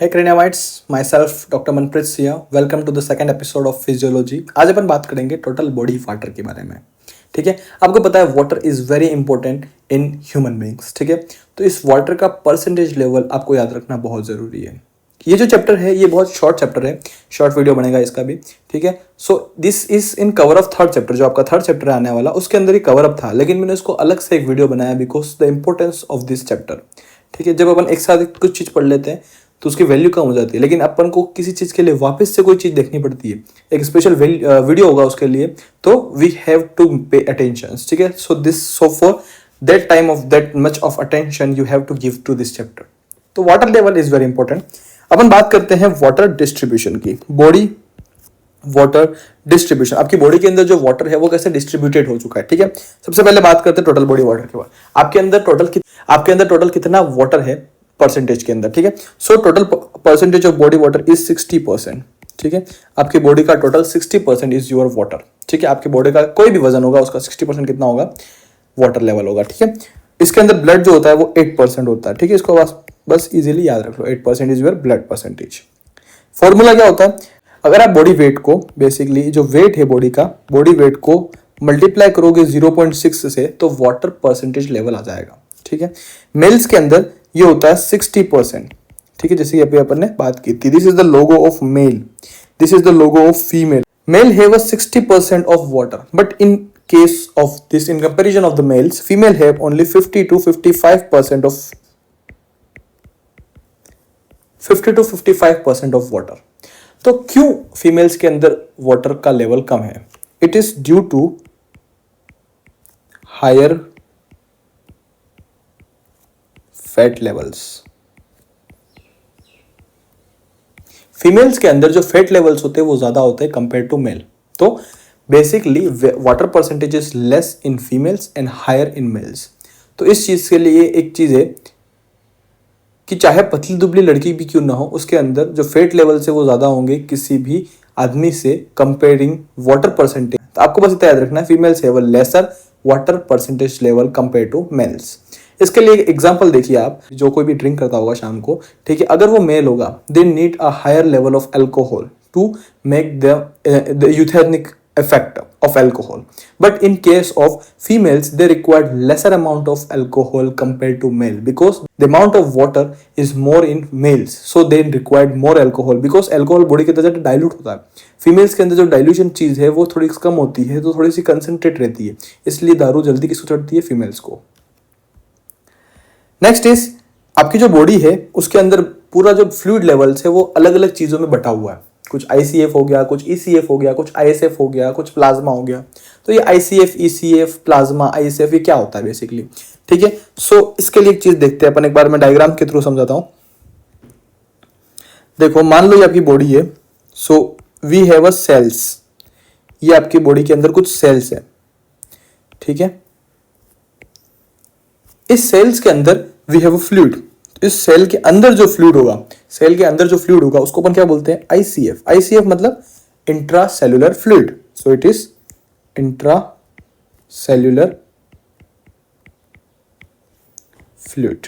Hey Craniamites, myself Dr. Manpreet Sia. Welcome to the second episode of Physiology. आज अपन बात करेंगे total body water के बारे में. ठीक है, आपको पता है water is very important in human beings. ठीक है, तो इस वाटर का परसेंटेज लेवल आपको याद रखना बहुत ज़रूरी है. ये जो चैप्टर है ये बहुत शॉर्ट चैप्टर है, शॉर्ट वीडियो बनेगा इसका भी. ठीक है, so this is in cover of third chapter. जो आपका थर्ड चैप्टर आने वाला उसके अंदर ही कवर अप था, लेकिन मैंने उसको अलग से एक वीडियो बनाया because the importance of this chapter. ठीक है, जब अपन एक साथ कुछ चीज़ पढ़ लेते हैं तो उसकी वैल्यू कम हो जाती है, लेकिन अपन को किसी चीज़ के लिए वापस से कोई चीज़ देखनी पड़ती है, एक स्पेशल वीडियो होगा उसके लिए, तो we have to pay attention. ठीक है, so for that time of that much of attention you have to give to this chapter. तो water level is very important. अपन बात करते हैं वाटर डिस्ट्रीब्यूशन की. बॉडी वाटर डिस्ट्रीब्यूशन, आपकी body के अंदर जो वाटर है वो कैसे डिस्ट्रीब्यूटेड हो चुका है. ठीक है, सबसे पहले बात करते हैं टोटल बॉडी वाटर के बाद. आपके अंदर टोटल कितना वाटर है परसेंटेज के अंदर. ठीक है, so total percentage of body water is 60%. ठीक है, आपकी बॉडी का टोटल 60% इज योर वाटर. ठीक है, आपकी बॉडी का कोई भी वजन होगा उसका 60% कितना होगा, वाटर लेवल होगा. ठीक है, इसके अंदर ब्लड जो होता है वो 8% होता है. ठीक है, इसको बस इजीली याद रख लो, 8% is your blood percentage. Formula क्या होता है, अगर आप बॉडी वेट को, बेसिकली जो वेट है बॉडी का, बॉडी वेट को मल्टीप्लाई करोगे 0.6 से तो वाटर परसेंटेज लेवल आ जाएगा. ठीक है, मेल्स के अंदर ये होता है 60%. ठीक है, जैसे कि अभी अपन ने बात की थी, this is the logo of male, this is the logo of female. Male have 60% of water, but in case of this, in comparison of the males, female have only 50 to 55% of water. तो क्यों females के अंदर water का level कम है? It is due to higher fat levels. Females के अंदर जो फैट लेवल्स होते हैं वो ज्यादा होते हैं कंपेयर टू मेल. तो basically water percentage is less in females and higher in males. तो इस चीज के लिए एक चीज है कि चाहे पतली दुबली लड़की भी क्यों ना हो, उसके अंदर जो फैट लेवल्स है वो ज्यादा होंगे किसी भी आदमी से कंपेयरिंग वाटर परसेंटेज. तो आपको बस इतना याद रखना है, females have a lesser water percentage level compare to males. इसके लिए एक एग्जांपल देखिए आप, जो कोई भी ड्रिंक करता होगा शाम को, ठीक है, अगर वो मेल होगा, they need a higher level of alcohol to make the euthenic effect of alcohol, but in case of females they require lesser amount of alcohol compared to male because the amount of water is more in males, so they required more alcohol because alcohol body के अंदर dilute होता है. females के अंदर जो dilution चीज है वो थोड़ी कम होती है, तो थोड़ी सी concentrate रहती है, इसलिए दारू जल्दी किसको चढ़ती है, females को. नेक्स्ट इज आपकी जो बॉडी है उसके अंदर पूरा जो फ्लूइड लेवल्स है वो अलग अलग चीजों में बटा हुआ है. कुछ ICF हो गया, कुछ ECF हो गया, कुछ ISF हो गया, कुछ प्लाज्मा हो गया. तो ये ICF, ECF, प्लाज्मा, ISF ये क्या होता है बेसिकली. ठीक है, सो इसके लिए एक चीज देखते हैं अपन, एक बार मैं डायग्राम के थ्रू समझाता हूं. देखो, मान लो ये आपकी बॉडी है, so we have a cells. ये आपकी बॉडी के अंदर कुछ सेल्स है. ठीक है, इस सेल्स के अंदर वी हैव अ फ्लूइड. इस सेल के अंदर जो फ्लूइड होगा, उसको अपन क्या बोलते हैं, ICF. ICF मतलब intra cellular fluid. So it is intra cellular fluid.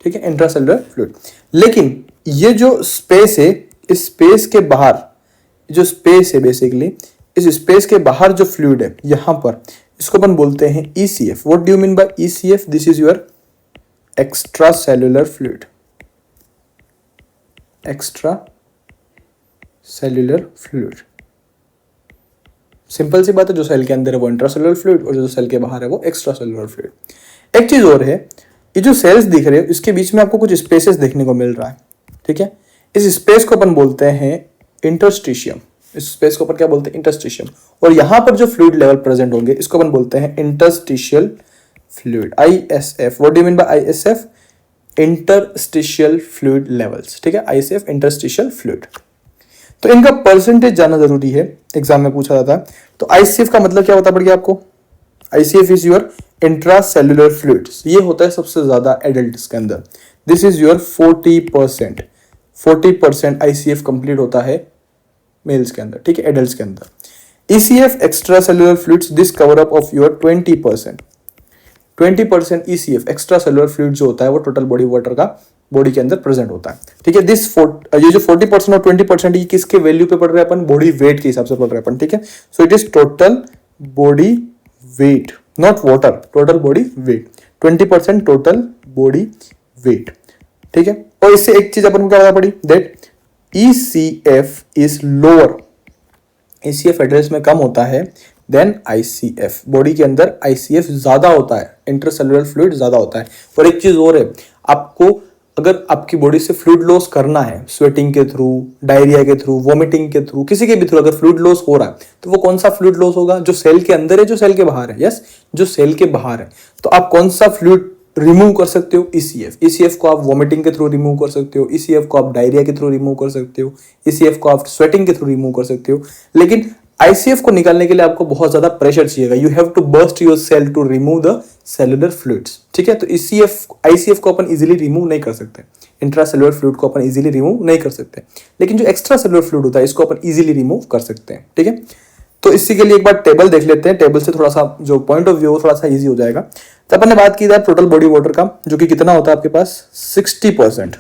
ठीक है, इंट्रा सेल्यूलर फ्लूइड. लेकिन ये जो स्पेस है, इस स्पेस के बाहर जो स्पेस है, बेसिकली इस स्पेस के बाहर जो फ्लूइड है यहां पर, इसको अपन बोलते हैं ECF. What do you mean by ECF? This is your extra cellular fluid. Extra cellular fluid, simple सी बात है, जो सेल के अंदर है वो इंट्रा सेल्यूलर फ्लूइड और जो सेल के बाहर है वो एक्स्ट्रा सेल्यूलर फ्लूइड. एक चीज और है, ये जो सेल्स दिख रहे हैं इसके बीच में आपको कुछ स्पेसेस देखने को मिल रहा है. ठीक है, इस स्पेस को अपन बोलते हैं इंटरस्टिशियम. इस स्पेस को अपन क्या बोलते हैं, इंटरस्टिशियम. और यहां पर जो फ्लूइड लेवल प्रेजेंट होंगे इसको अपन बोलते हैं interstitial fluid, ISF. What do you mean bye ISF? Interstitial fluid levels. ठीक है, ISF इंटरस्टिशियल फ्लूइड. तो इनका परसेंटेज जानना जरूरी है, एग्जाम में पूछा जाता है. तो ICF का मतलब क्या होता पड़ गया आपको, ICF is your intra cellular fluids. ये होता है सबसे ज्यादा एडल्ट्स के अंदर. This is your 40%. 40% ICF complete होता है मेल्स के अंदर. ठीक है, एडल्ट्स के अंदर. ECF extra cellular fluids, this cover up of your 20%. 20% ECF extra cellular fluid जो होता है वो टोटल बॉडी वाटर का बॉडी के अंदर प्रेजेंट होता है। ठीक है, ये जो 40% और 20% ये किसके वैल्यू पे पढ़ रहे हैं अपन, बॉडी वेट के हिसाब से पढ़ रहे हैं अपन। ठीक है, so it is total body weight, not water, total body weight, 20% total body weight. ठीक है, और इससे एक चीज अपन को क्या पता पड़ी, that ECF is lower, ECF address में कम होता है देन ICF। बॉडी के अंदर ICF ज्यादा होता है, इंटरसेलुलर फ्लूइड ज्यादा होता है। और एक चीज और है, आपको अगर आपकी बॉडी से फ्लूइड लॉस करना है, स्वेटिंग के थ्रू, डायरिया के थ्रू, वॉमिटिंग के थ्रू, किसी के भी थ्रू अगर फ्लूइड लॉस हो रहा है तो वो कौन सा फ्लूइड लॉस होगा, जो सेल के अंदर है, जो सेल के बाहर है। यस, जो सेल के बाहर है। तो आप कौन सा फ्लूइड रिमूव कर सकते हो, ECF को आप वॉमिटिंग के थ्रू रिमूव कर सकते हो, ECF को आप डायरिया के थ्रू रिमूव कर सकते हो, ECF को आप स्वेटिंग के थ्रू रिमूव कर सकते हो। लेकिन ICF को निकालने के लिए आपको बहुत ज्यादा प्रेशर चाहिएगा, you have to burst your cell to remove the cellular fluids. ठीक है, तो ICF को अपन इजीली रिमूव नहीं कर सकते, इंट्रासेलुलर फ्लूइड को अपन इजीली रिमूव नहीं कर सकते, लेकिन जो एक्स्ट्रा सेलुलर फ्लूइड होता है इसको अपन इजीली रिमूव कर सकते हैं। ठीक है, तो इसी के लिए एक बार टेबल देख लेते हैं, टेबल से थोड़ा सा जो पॉइंट ऑफ व्यू थोड़ा सा इजी हो जाएगा। तो अपन ने बात की था टोटल बॉडी वाटर का, जो कि कितना होता है आपके पास, 60%।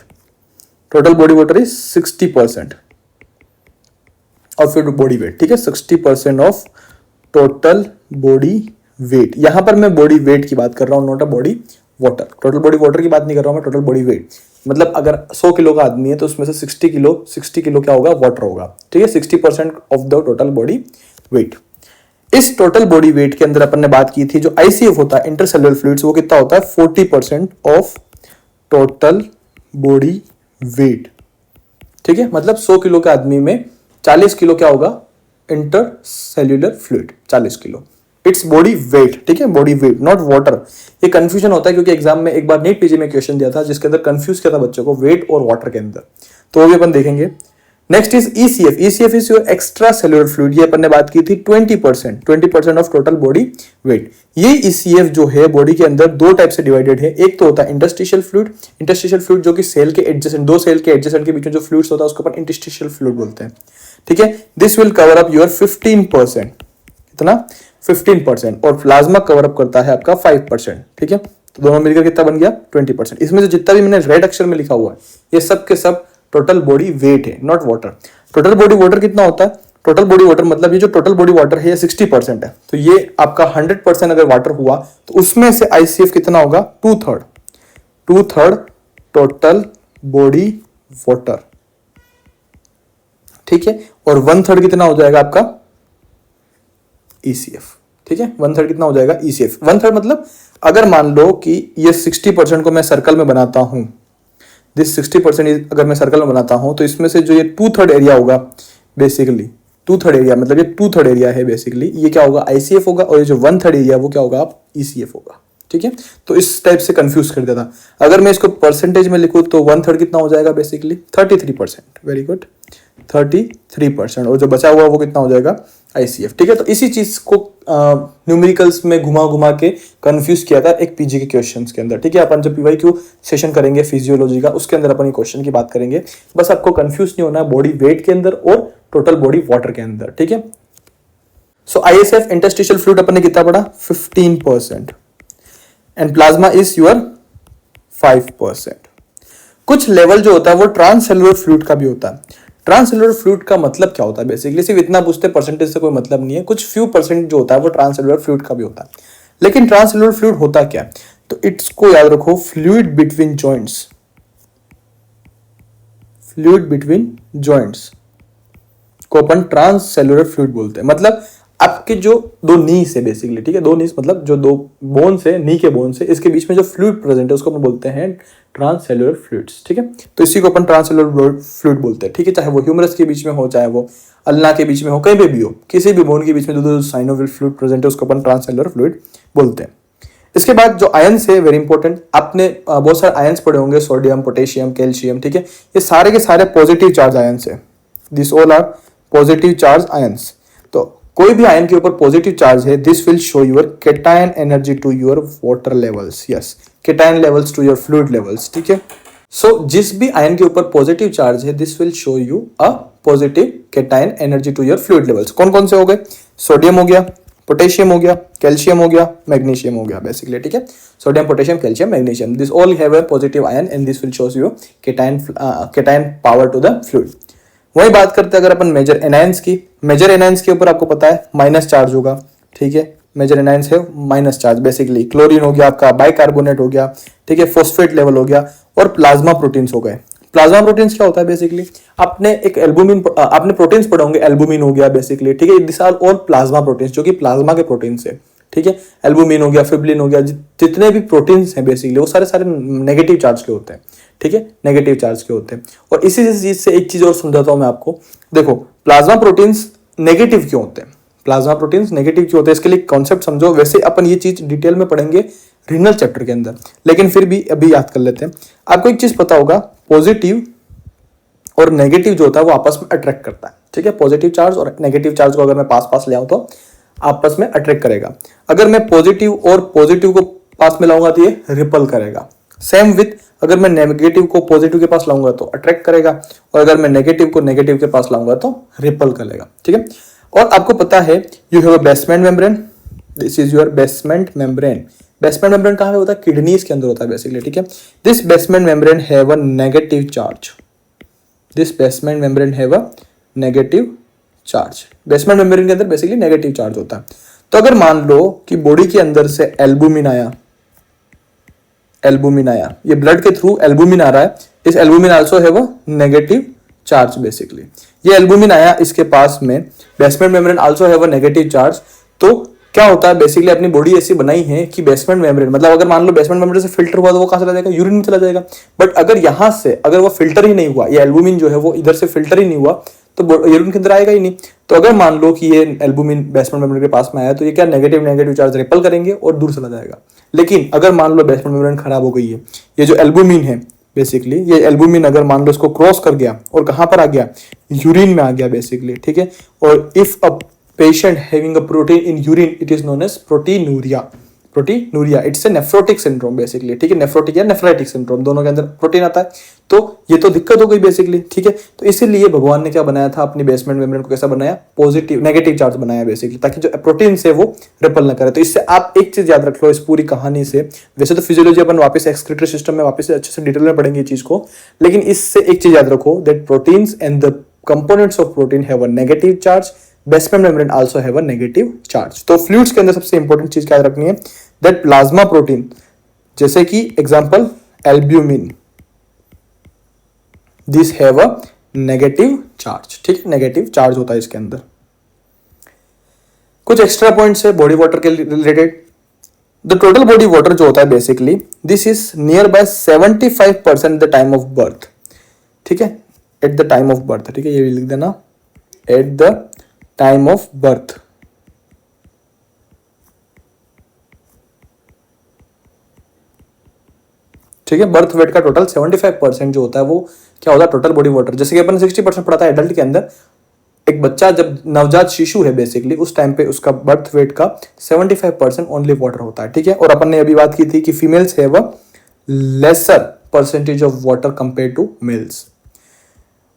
Total body water is 60% of your body weight. ठीक है, 60% ऑफ टोटल बॉडी वेट। यहां पर मैं बॉडी वेट की बात कर रहा हूं, not a body water. Total body water की बात नहीं कर रहा हूं मैं, टोटल बॉडी वेट। मतलब अगर 100 किलो का आदमी है तो उसमें से 60 किलो क्या होगा, वाटर होगा। ठीक है, 60% of the total body weight. इस टोटल बॉडी वेट के अंदर अपन ने बात की थी जो ICF होता है, इंटरसेलुलर फ्लूइड्स, वो कितना होता है, 40% ऑफ टोटल बॉडी वेट। ठीक है, मतलब 100 किलो के आदमी में 40 किलो क्या होगा, intercellular fluid, 40 kilo. Its body weight. ठीक है, बॉडी वेट नॉट वाटर। ये कंफ्यूजन होता है क्योंकि एग्जाम में एक बार नीट पीजी में क्वेश्चन दिया था जिसके अंदर कंफ्यूज किया था बच्चों को वेट और वाटर के अंदर, तो वो भी अपन देखेंगे। Next is ECF। ECF is your extra cellular fluid. ये अपन ने बात की थी 20% ऑफ टोटल बॉडी वेट। ये ECF जो है बॉडी के अंदर दो टाइप से डिवाइडेड है। एक तो होता है इंटरस्टिशियल फ्लूइड, इंटरस्टिशियल फ्लूइड जो कि सेल के एडजेसेंट, दो सेल के एडजेसेंट के बीच में जो फ्लूइड्स होता है उसको अपन इंटरस्टिशियल फ्लूइड बोलते हैं। ठीक है, this will cover up your 15%, कितना, 15%, और प्लाज्मा कवर अप करता है आपका 5%। ठीक है, तो दोनों मिलकर कितना बन गया, 20%। इसमें से जितना भी मैंने रेड अक्षर में लिखा हुआ है ये सब के सब टोटल बॉडी वेट है, not water. Total body water कितना होता है, टोटल बॉडी वाटर मतलब ये जो टोटल बॉडी वाटर है ये 60% है, तो ये आपका 100% अगर वाटर हुआ तो उसमें से ICF कितना होगा, 2/3 टोटल बॉडी वाटर। ठीक है, और 1/3 कितना हो जाएगा आपका ECF। ठीक है, 1/3 कितना हो जाएगा ECF। 1/3 मतलब अगर मान लो कि ये 60% को मैं सर्कल में बनाता हूं, दिस 60% अगर मैं सर्कल में बनाता हूं तो इसमें से जो ये 2/3 एरिया होगा, बेसिकली 2/3 एरिया मतलब ये 2/3 एरिया है बेसिकली, ये क्या होगा, ICF होगा, और ये जो 1/3 एरिया वो क्या होगा, आप ECF होगा। ठीक है, तो इस टाइप से कंफ्यूज कर देता। अगर मैं इसको परसेंटेज में लिखूं तो 1/3 कितना हो जाएगा, बेसिकली 33%। वेरी गुड, 33%, और जो बचा हुआ वो कितना हो जाएगा, ICF। ठीक है, तो इसी चीज को न्यूमेरिकल्स में घुमा घुमा के कंफ्यूज किया था एक पीजी के क्वेश्चंस के अंदर। ठीक है, अपन जब PYQ सेशन करेंगे फिजियोलॉजी का उसके अंदर अपन ये क्वेश्चन की बात करेंगे। बस आपको कंफ्यूज नहीं होना है बॉडी वेट के अंदर और टोटल बॉडी वाटर के अंदर। ठीक है, सो ISF इंटरस्टिशियल फ्लूइड अपन ने कितना पढ़ा, 15%, एंड प्लाज्मा इज योर 5%। कुछ लेवल जो होता है वो ट्रांससेलुलर फ्लूइड का भी होता है। ट्रांससेलुलर फ्लूइड का मतलब क्या होता है, बेसिकली सिर्फ इतना पूछते, परसेंटेज से कोई मतलब नहीं है, कुछ फ्यू परसेंट जो होता है वो ट्रांससेलुलर फ्लूइड का भी होता है। लेकिन ट्रांससेलुलर फ्लूइड होता क्या है, तो इसको याद रखो, fluid between joints, fluid between joints को अपन ट्रांससेलुलर फ्लूइड बोलते हैं। मतलब आपके जो दो नीस है बेसिकली, ठीक है, दो नीस मतलब जो दो बोन्स है, नी के बोन्स है, इसके बीच में जो फ्लूइड प्रेजेंट है उसको अपन बोलते हैं ट्रांससेलुलर फ्लूइड्स। ठीक है, तो इसी को अपन ट्रांससेलुलर फ्लूइड बोलते हैं। ठीक है, चाहे वो ह्यूमरस के बीच में हो, चाहे वो अल्ना के बीच में हो, कहीं पे भी हो, किसी भी बोन के बीच में जो साइनोवियल फ्लूइड प्रेजेंट है उसको अपन ट्रांससेलुलर फ्लूइड बोलते हैं। इसके बाद जो आयंस है, वेरी इंपॉर्टेंट, आपने बहुत सारे आयंस पढ़े होंगे, सोडियम, पोटेशियम, कैल्शियम। ठीक है, ये सारे के सारे पॉजिटिव चार्ज आयंस है, this all are positive charge ions. तो कोई भी आयन के ऊपर पॉजिटिव चार्ज है, this will show your cation energy to your water levels, yes, cation levels to your fluid levels. ठीक है, सो जिस भी आयन के ऊपर पॉजिटिव चार्ज है, this will show you a positive cation energy to your fluid levels. कौन कौन से हो गए, सोडियम हो गया, पोटेशियम हो गया, कैल्शियम हो गया, मैग्नीशियम हो गया बेसिकली, ठीक है। Sodium, potassium, calcium, magnesium, this all have a positive ion and this will shows you cation power to the fluid. वही बात करते हैं अगर अपन मेजर एनायंस की, मेजर एनायंस के ऊपर आपको पता है माइनस चार्ज होगा, ठीक है। मेजर एनायंस है माइनस चार्ज बेसिकली, क्लोरीन हो गया आपका, बाइकार्बोनेट हो गया, ठीक है, फॉस्फेट लेवल हो गया, और प्लाज्मा प्रोटीन्स हो गए। प्लाज्मा प्रोटीन्स क्या होता है बेसिकली, आपने एक एल्बुमिन, आपने प्रोटीन्स पढ़े होंगे, एल्बुमिन हो गया बेसिकली, ठीक है। This are all plasma proteins, जो कि प्लाज्मा के प्रोटीन्स है, ठीक है। एल्बुमिन हो गया, फिब्रिलिन हो गया, जितने भी प्रोटीन्स हैं बेसिकली वो सारे सारे नेगेटिव चार्ज के होते हैं, ठीक है, नेगेटिव चार्ज के होते हैं। और इसी चीज से एक चीज और समझाता हूं मैं आपको। देखो प्लाज्मा प्रोटीन्स नेगेटिव क्यों होते हैं, प्लाज्मा प्रोटीन्स नेगेटिव क्यों होते हैं, इसके लिए कॉन्सेप्ट समझो। वैसे अपन ये चीज डिटेल में पढ़ेंगे रीनल चैप्टर के अंदर, लेकिन फिर भी अभी याद कर लेते हैं। आपको एक चीज पता होगा, पॉजिटिव और नेगेटिव जो होता है वो आपस में अट्रैक्ट करता है, ठीक है। पॉजिटिव चार्ज और नेगेटिव चार्ज को अगर मैं पास पास ले आऊं तो आपस में अट्रैक्ट करेगा। अगर मैं पॉजिटिव और पॉजिटिव को पास में लाऊंगा तो ये रिपल करेगा। सेम विथ अगर मैं नेगेटिव को पॉजिटिव के पास लाऊंगा तो अट्रैक्ट करेगा, और अगर मैं नेगेटिव को नेगेटिव के पास लाऊंगा तो रिपल करेगा, ठीक है। और आपको पता है you have a basement membrane, this is your basement membrane. Basement membrane कहां पे होता है, किडनीज के अंदर होता है बेसिकली, ठीक है। This basement membrane have a negative charge, this basement membrane have a negative charge. Basement membrane के अंदर बेसिकली नेगेटिव चार्ज होता है। तो अगर मान लो कि बॉडी के अंदर से एल्बुमिन आया, एल्बुमिन आया, ये ब्लड के थ्रू एल्बुमिन आ रहा है, इस albumin also have a negative charge basically. ये एल्बुमिन आया इसके पास में, basement membrane also have a negative charge. तो क्या होता है बेसिकली, अपनी बॉडी ऐसी बनाई है कि बेसमेंट मेम्ब्रेन, मतलब अगर मान लो बेसमेंट मेम्ब्रेन से फिल्टर हुआ तो वो कहां चला जाएगा, यूरिन में चला जाएगा। बट अगर यहां से अगर वो फिल्टर ही नहीं हुआ, ये एल्बुमिन जो है वो इधर से फिल्टर ही नहीं हुआ, तो यूरिन के अंदर आएगा ही नहीं। तो अगर मान लो कि ये एल्बुमिन बेसमेंट मेम्ब्रेन के पास में आया तो ये क्या नेगेटिव नेगेटिव चार्ज रिपल करेंगे और दूर चला जाएगा। लेकिन अगर मान लो बेसमेंट मेम्ब्रेन खराब हो गई है, ये जो एल्बुमिन है बेसिकली, ये एल्बुमिन अगर मान लो इसको क्रॉस कर गया और कहां पर आ गया, यूरिन में आ गया बेसिकली, ठीक है। और if a patient having a protein in urine, it is known as proteinuria, proteinuria, it's a nephrotic syndrome basically, ठीक है। नेफ्रोटिक या नेफ्राइटिक सिंड्रोम दोनों के अंदर प्रोटीन आता है, तो ये तो दिक्कत हो गई बेसिकली, ठीक है। तो इसीलिए भगवान ने क्या बनाया था, अपनी बेसमेंट मेम्ब्रेन को कैसा बनाया, पॉजिटिव नेगेटिव चार्ज बनाया बेसिकली, ताकि जो प्रोटीन से वो रिपल ना करे। तो इससे आप एक चीज याद रख लो इस पूरी कहानी से। वैसे तो फिजियोलॉजी अपन वापस एक्सक्रीटरी सिस्टम में वापस से अच्छे से डिटेल में पढ़ेंगे चीज को, लेकिन इससे एक चीज याद रखो, that proteins and the components of protein have a negative charge, basement membrane also have a negative charge. तो फ्लूइड्स के अंदर सबसे इंपॉर्टेंट चीज क्या याद रखनी है, दैट प्लाज्मा प्रोटीन, जैसे कि example albumin, this have a negative charge, ठीक है, नेगेटिव चार्ज होता है इसके अंदर। कुछ एक्स्ट्रा पॉइंट्स है बॉडी वाटर के related. The total body water जो होता है basically, this is near by 75% the time of birth, ठीक है, at the time of birth, ठीक है, ये भी लिख देना, at the time of birth. ठीक है, बर्थ वेट का टोटल 75% जो होता है वो क्या होता है, टोटल बॉडी वाटर। जैसे कि अपन 60% पढ़ा था एडल्ट के अंदर, एक बच्चा जब नवजात शिशु है बेसिकली, उस टाइम पे उसका बर्थ वेट का 75% ओनली वाटर होता है, ठीक है। और अपन ने अभी बात की थी कि females have a lesser percentage of water compare to males.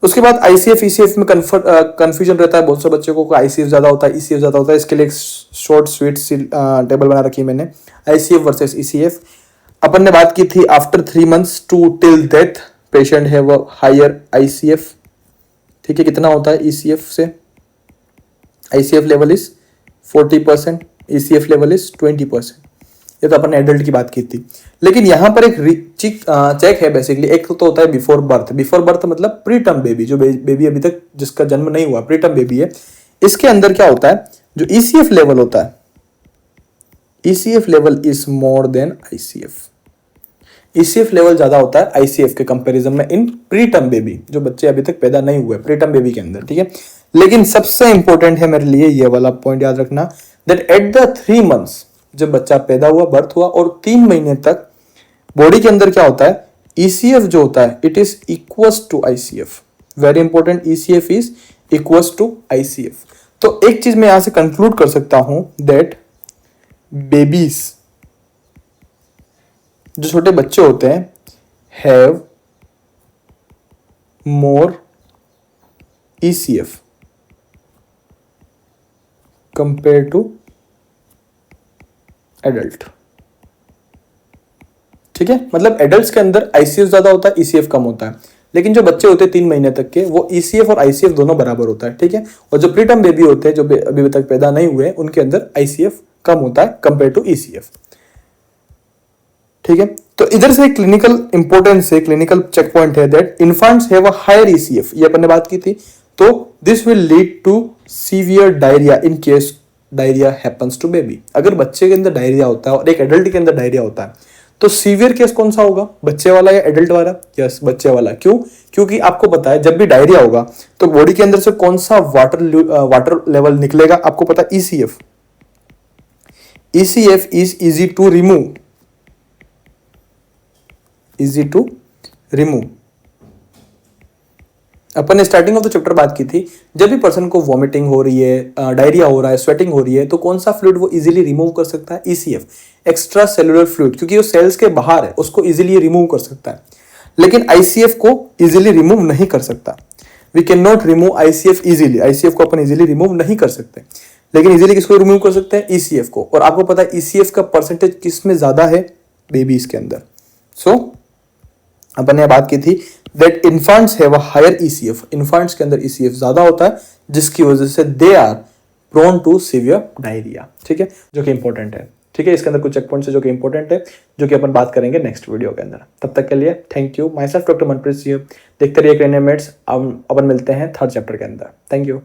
उसके बाद आईसीएफ ईसीएफ में कंफ्यूजन रहता है बहुत से बच्चों को, आईसीएफ ज्यादा होता है ईसीएफ ज्यादा होता है। इसके लिए एक शॉर्ट स्वीट टेबल बना रखी है मैंने, आईसीएफ वर्सेस ईसीएफ। अपन ने बात की थी after 3 months to till death patient have a higher ICF, ठीक है। कितना होता है ईसीएफ से, ICF level is 40%, ECF level is 20%। ये तो अपन ने एडल्ट की बात की थी। लेकिन यहां पर एक चेक है बेसिकली, एक तो होता है बिफोर बर्थ। बिफोर बर्थ मतलब प्री टर्म बेबी, जो बेबी अभी तक जिसका जन्म नहीं हुआ, प्री टर्म बेबी है। इसके अंदर क्या होता है, जो ईसीएफ लेवल होता है, ECF level is more than ICF. ECF level ज्यादा होता है आईसीएफ के कंपैरिजन में इन प्री टर्म बेबी, जो बच्चे अभी तक पैदा नहीं हुए प्री टर्म बेबी के अंदर, ठीक है। लेकिन सबसे इंपॉर्टेंट है मेरे लिए ये वाला पॉइंट याद रखना, दैट एट द 3 months, जब बच्चा पैदा हुआ, बर्थ हुआ, और 3 महीने तक बॉडी के अंदर क्या होता है, ईसीएफ जो होता है it is equals to ICF. Very important, ECF is equals to ICF. तो एक चीज मैं यहां से कंक्लूड कर सकता हूं, दैट बेबीज, जो छोटे बच्चे होते हैं, have more ECF compare to adult. ठीक है, मतलब एडल्ट्स के अंदर आईसीएफ ज्यादा होता है, ईसीएफ कम होता है, लेकिन जो बच्चे होते हैं 3 महीने तक के, वो ईसीएफ और आईसीएफ दोनों बराबर होता है। ठीक है, और जो प्रीटर्म बेबी होते हैं, जो अभी तक पैदा नहीं हुए, उनके अंदर आईसीएफ कम होता है कंपेयर टू ईसीएफ। ठीक है, तो इधर से क्लिनिकल इंपोर्टेंस है, क्लिनिकल चेक पॉइंट है that infants have a higher ECF, ये अपन ने बात की थी। तो this will lead to severe diarrhoea in case diarrhoea happens to baby. अगर बच्चे के अंदर डायरिया होता है और एक एडल्ट के अंदर डायरिया होता है, तो सीवियर केस कौन सा होगा, बच्चे वाला या एडल्ट वाला? यस, बच्चे वाला। क्यों? क्योंकि आपको पता है जब भी डायरिया होगा तो बॉडी के अंदर से कौन सा वाटर लेवल निकलेगा, आपको पता है, ECF. ECF is easy to remove, easy to remove. अपन ने स्टार्टिंग ऑफ द चैप्टर बात की थी, जब भी पर्सन को वॉमिटिंग हो रही है, डायरिया हो रहा है, स्वेटिंग हो रही है, तो कौन सा फ्लूइड वो इजीली रिमूव कर सकता है? ईसीएफ, एक्स्ट्रा सेलुलर फ्लूइड, क्योंकि वो सेल्स के बाहर है, उसको इजीली रिमूव कर सकता है। लेकिन आईसीएफ को इजीली रिमूव नहीं कर सकता। We can not remove ICF easily, ICF को अपन इजीली रिमूव नहीं कर सकते, लेकिन इजीली किसको रिमूव कर सकते हैं? ईसीएफ को। और आपको पता है ईसीएफ का परसेंटेज किस में ज्यादा है? बेबीज के अंदर। सो अपन ने बात की थी that infants have a higher ECF, infants के अंदर ईसीएफ ज्यादा होता है, जिसकी वजह से they are prone to severe diarrhoea. ठीक है, जो कि इंपॉर्टेंट है। ठीक है, इसके अंदर कुछ चेक पॉइंट्स है जो कि इंपॉर्टेंट है, जो कि अपन बात करेंगे नेक्स्ट वीडियो के अंदर। तब तक के लिए thank you. My self doctor Manpreet Singh. देखते रहिए क्रेनियम मेट्स। अपन मिलते हैं थर्ड चैप्टर के अंदर। Thank you.